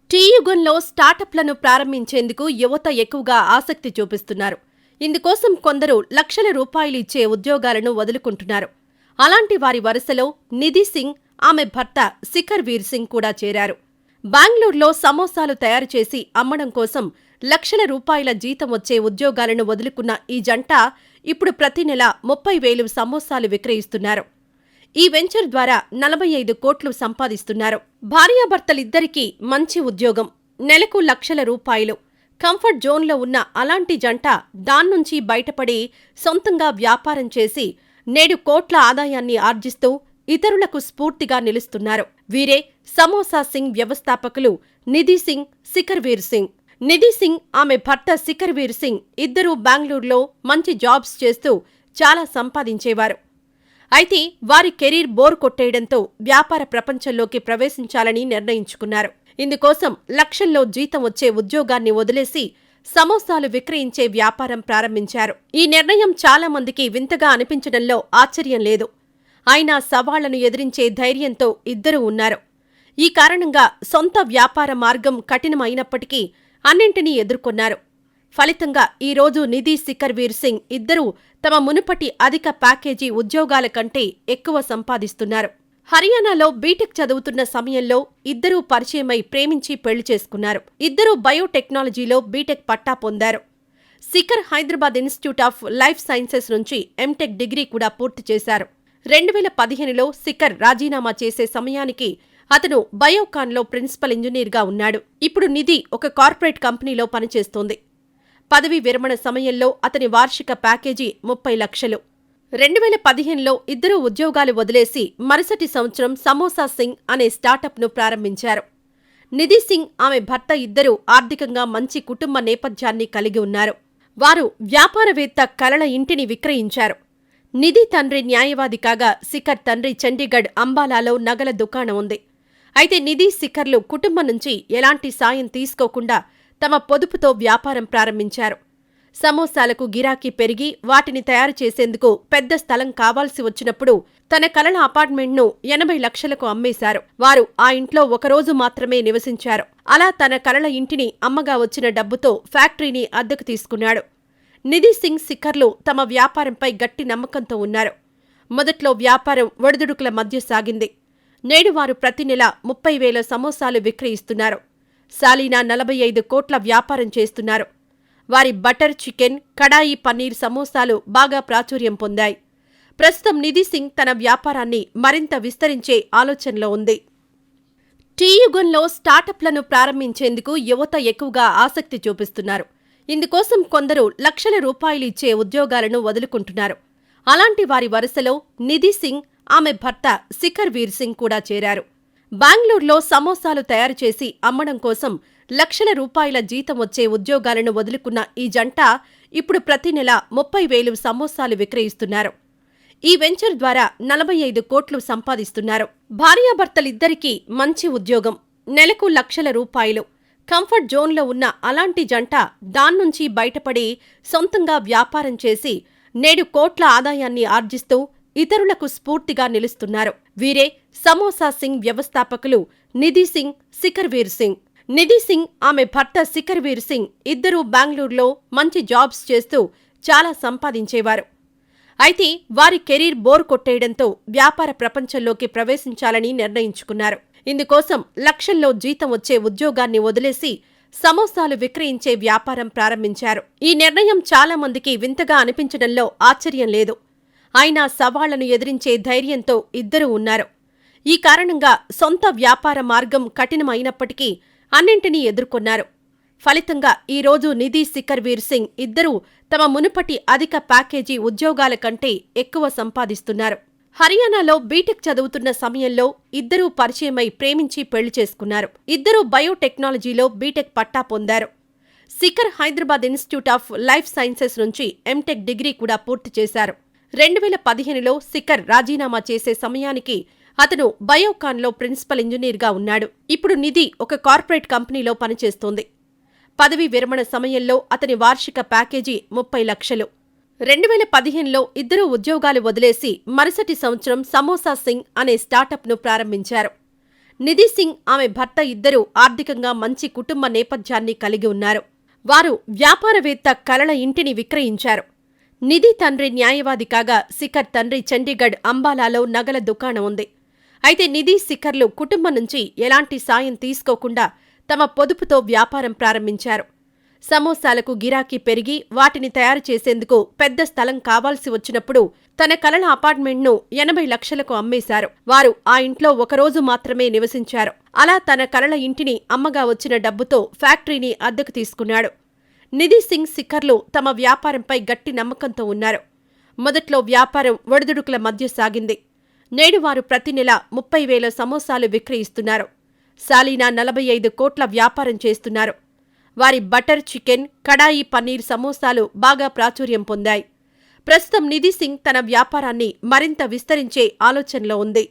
Tea యుగంలో స్టార్టప్లను ప్రారంభించేందుకు యువత ఎక్కువగా ఆసక్తి చూపిస్తున్నారు. ఇందుకోసం కొందరు లక్షల రూపాయలు ఇచ్చే ఉద్యోగాలను వదులుకుంటున్నారు. అలాంటి వారి వరుసలో నిధి సింగ్, ఆమె భర్త శిఖర్ వీర్ సింగ్ కూడా చేరారు. బెంగళూరులో సమోసాలు తయారు చేసి అమ్మడం కోసం లక్షల రూపాయల జీతం వచ్చే ఉద్యోగాలను వదులుకున్న ఈ జంట ఇప్పుడు ప్రతి నెల 30,000 సమోసాలు విక్రయిస్తున్నారు. ఈ వెంచర్ ద్వారా 45 కోట్లు సంపాదిస్తున్నారు. భార్యాభర్తలిద్దరికీ మంచి ఉద్యోగం, నెలకు లక్షల రూపాయలు. కంఫర్ట్ జోన్లో ఉన్న అలాంటి జంట దాన్నుంచి బయటపడి సొంతంగా వ్యాపారం చేసి నేడు కోట్ల ఆదాయాన్ని ఆర్జిస్తూ ఇతరులకు స్ఫూర్తిగా నిలుస్తున్నారు. వీరే సమోసా సింగ్ వ్యవస్థాపకులు నిధి సింగ్, శిఖర్ వీర్ సింగ్. నిధి సింగ్, ఆమె భర్త శిఖర్ వీర్ సింగ్ ఇద్దరూ బెంగళూరులో మంచి జాబ్స్ చేస్తూ చాలా సంపాదించేవారు. అయితే వారి కెరీర్ బోర్ కొట్టేయడంతో వ్యాపార ప్రపంచంలోకి ప్రవేశించాలని నిర్ణయించుకున్నారు. ఇందుకోసం లక్షల్లో జీతం వచ్చే ఉద్యోగాన్ని వదిలేసి సమోసాలు విక్రయించే వ్యాపారం ప్రారంభించారు. ఈ నిర్ణయం చాలా మందికి వింతగా అనిపించడంలో ఆశ్చర్యం లేదు. అయినా సవాళ్లను ఎదిరించే ధైర్యంతో ఇద్దరూ ఉన్నారు. ఈ కారణంగా సొంత వ్యాపార మార్గం కఠినమైనప్పటికీ అన్నింటినీ ఎదుర్కొన్నారు. ఫలితంగా ఈరోజు నిధి, శిఖర్ వీర్ సింగ్ ఇద్దరూ తమ మునుపటి అధిక ప్యాకేజీ ఉద్యోగాల కంటే ఎక్కువ సంపాదిస్తున్నారు. హర్యానాలో బీటెక్ చదువుతున్న సమయంలో ఇద్దరూ పరిచయమై ప్రేమించి పెళ్లి చేసుకున్నారు. ఇద్దరూ బయోటెక్నాలజీలో బీటెక్ పట్టా పొందారు. Shikhar Hyderabad institute of life sciences నుంచి ఎంటెక్ డిగ్రీ కూడా పూర్తి చేశారు. 2015లో శిఖర్ రాజీనామా చేసే సమయానికి అతను బయోకాన్లో ప్రిన్సిపల్ ఇంజనీర్గా ఉన్నాడు. ఇప్పుడు నిధి ఒక కార్పొరేట్ కంపెనీలో పనిచేస్తోంది. పదవీ విరమణ సమయంలో అతని వార్షిక ప్యాకేజీ 30 లక్షలు. 2015లో ఇద్దరూ ఉద్యోగాలు వదిలేసి మరుసటి సంవత్సరం సమోసా సింగ్ అనే స్టార్టప్ను ప్రారంభించారు. నిధి సింగ్, ఆమె భర్త ఇద్దరూ ఆర్థికంగా మంచి కుటుంబ నేపథ్యాన్ని కలిగి ఉన్నారు. వారు వ్యాపారవేత్త కలల ఇంటిని విక్రయించారు. నిధి తండ్రి న్యాయవాది కాగా శిఖర్ తండ్రి చండీగఢ్ అంబాలాలో నగల దుకాణం ఉంది. అయితే నిధి, శిఖర్లు కుటుంబం నుంచి ఎలాంటి సాయం తీసుకోకుండా తమ పొదుపుతో వ్యాపారం ప్రారంభించారు. సమోసాలకు గిరాకీ పెరిగి వాటిని తయారు చేసేందుకు పెద్ద స్థలం కావాల్సి వచ్చినప్పుడు తన కలల అపార్ట్మెంట్ను 80 లక్షలకు అమ్మేశారు. వారు ఆ ఇంట్లో ఒకరోజు మాత్రమే నివసించారు. అలా తన కలల ఇంటిని అమ్మగా వచ్చిన డబ్బుతో ఫ్యాక్టరీని అద్దెకు తీసుకున్నాడు. నిధి సింగ్, శిఖర్లు తమ వ్యాపారంపై గట్టి నమ్మకంతో ఉన్నారు. మొదట్లో వ్యాపారం ఒడిదుడుకుల మధ్య సాగింది. నేడు వారు ప్రతి నెల 30,000 సమోసాలు విక్రయిస్తున్నారు. సాలీనా 45 కోట్ల వ్యాపారం చేస్తున్నారు. వారి బటర్ చికెన్, కడాయి పన్నీర్ సమోసాలు బాగా ప్రాచుర్యం పొందాయి. ప్రస్తుతం నిధి సింగ్ తన వ్యాపారాన్ని మరింత విస్తరించే ఆలోచనలో ఉంది. టీ యుగంలో స్టార్టప్లను ప్రారంభించేందుకు యువత ఎక్కువగా ఆసక్తి చూపిస్తున్నారు. ఇందుకోసం కొందరు లక్షల రూపాయలు ఇచ్చే ఉద్యోగాలను వదులుకుంటున్నారు. అలాంటి వారి వరుసలో నిధి సింగ్, ఆమె భర్త శిఖర్ వీర్ సింగ్ కూడా చేరారు. బెంగళూరులో సమోసాలు తయారు చేసి అమ్మడం కోసం లక్షల రూపాయల జీతం వచ్చే ఉద్యోగాలను వదులుకున్న ఈ జంట ఇప్పుడు ప్రతి నెల 30,000 సమోసాలు విక్రయిస్తున్నారు. ఈ వెంచర్ ద్వారా 45 కోట్లు సంపాదిస్తున్నారు. భార్యాభర్తలిద్దరికీ మంచి ఉద్యోగం, నెలకు లక్షల రూపాయలు. కంఫర్ట్ జోన్లో ఉన్న అలాంటి జంట దాన్నుంచి బయటపడి సొంతంగా వ్యాపారం చేసి నేడు కోట్ల ఆదాయాన్ని ఆర్జిస్తూ ఇతరులకు స్ఫూర్తిగా నిలుస్తున్నారు. వీరే సమోసా సింగ్ వ్యవస్థాపకులు నిధి సింగ్, శిఖర్ వీర్ సింగ్. నిధి సింగ్, ఆమె భర్త శిఖర్ వీర్ సింగ్ ఇద్దరూ బెంగళూరులో మంచి జాబ్స్ చేస్తూ చాలా సంపాదించేవారు. అయితే వారి కెరీర్ బోర్ కొట్టేయడంతో వ్యాపార ప్రపంచంలోకి ప్రవేశించాలని నిర్ణయించుకున్నారు. ఇందుకోసం లక్షల్లో జీతం వచ్చే ఉద్యోగాన్ని వదిలేసి సమోసాలు విక్రయించే వ్యాపారం ప్రారంభించారు. ఈ నిర్ణయం చాలా మందికి వింతగా అనిపించడంలో ఆశ్చర్యం లేదు. అయినా సవాళ్లను ఎదిరించే ధైర్యంతో ఇద్దరూ ఉన్నారు. ఈ కారణంగా సొంత వ్యాపార మార్గం కఠినమైనప్పటికీ అన్నింటినీ ఎదుర్కొన్నారు. ఫలితంగా ఈరోజు నిధి, శిఖర్ వీర్ సింగ్ ఇద్దరూ తమ మునుపటి అధిక ప్యాకేజీ ఉద్యోగాల కంటే ఎక్కువ సంపాదిస్తున్నారు. హర్యానాలో బీటెక్ చదువుతున్న సమయంలో ఇద్దరూ పరిచయమై ప్రేమించి పెళ్లి చేసుకున్నారు. ఇద్దరూ బయోటెక్నాలజీలో బీటెక్ పట్టా పొందారు. Shikhar Hyderabad institute of life sciences నుంచి ఎంటెక్ డిగ్రీ కూడా పూర్తి చేశారు. 2015లో శిఖర్ రాజీనామా చేసే సమయానికి అతను బయోకాన్లో ప్రిన్సిపల్ ఇంజనీర్గా ఉన్నాడు. ఇప్పుడు నిధి ఒక కార్పొరేట్ కంపెనీలో పనిచేస్తోంది. పదవీ విరమణ సమయంలో అతని వార్షిక ప్యాకేజీ 30 లక్షలు. 2015లో ఇద్దరూ ఉద్యోగాలు వదిలేసి మరుసటి సంవత్సరం సమోసా సింగ్ అనే స్టార్టప్ను ప్రారంభించారు. నిధి సింగ్, ఆమె భర్త ఇద్దరూ ఆర్థికంగా మంచి కుటుంబ నేపథ్యాన్ని కలిగి ఉన్నారు. వారు వ్యాపారవేత్త కలల ఇంటిని విక్రయించారు. నిధి తండ్రి న్యాయవాది కాగా, శిఖర్ తండ్రి చండీగఢ్ అంబాలాలో నగల దుకాణం ఉంది. అయితే నిధి, శిఖర్లు కుటుంబం నుంచి ఎలాంటి సాయం తీసుకోకుండా తమ పొదుపుతో వ్యాపారం ప్రారంభించారు. సమోసాలకు గిరాకీ పెరిగి వాటిని తయారు చేసేందుకు పెద్ద స్థలం కావాల్సి వచ్చినప్పుడు తన కలల అపార్ట్మెంట్ను 80 లక్షలకు అమ్మేశారు. వారు ఆ ఇంట్లో ఒకరోజు మాత్రమే నివసించారు. అలా తన కలల ఇంటిని అమ్మగా వచ్చిన డబ్బుతో ఫ్యాక్టరీని అద్దెకు తీసుకున్నాడు. నిధి సింగ్, శిఖర్లు తమ వ్యాపారంపై గట్టి నమ్మకంతో ఉన్నారు. మొదట్లో వ్యాపారం ఒడిదుడుకుల మధ్య సాగింది. నేడు వారు ప్రతి నెల 30,000 సమోసాలు విక్రయిస్తున్నారు. సాలీనా 45 కోట్ల వ్యాపారం చేస్తున్నారు. వారి బటర్ చికెన్, కడాయి పన్నీర్ సమోసాలు బాగా ప్రాచుర్యం పొందాయి. ప్రస్తుతం నిధి సింగ్ తన వ్యాపారాన్ని మరింత విస్తరించే ఆలోచనలో ఉంది.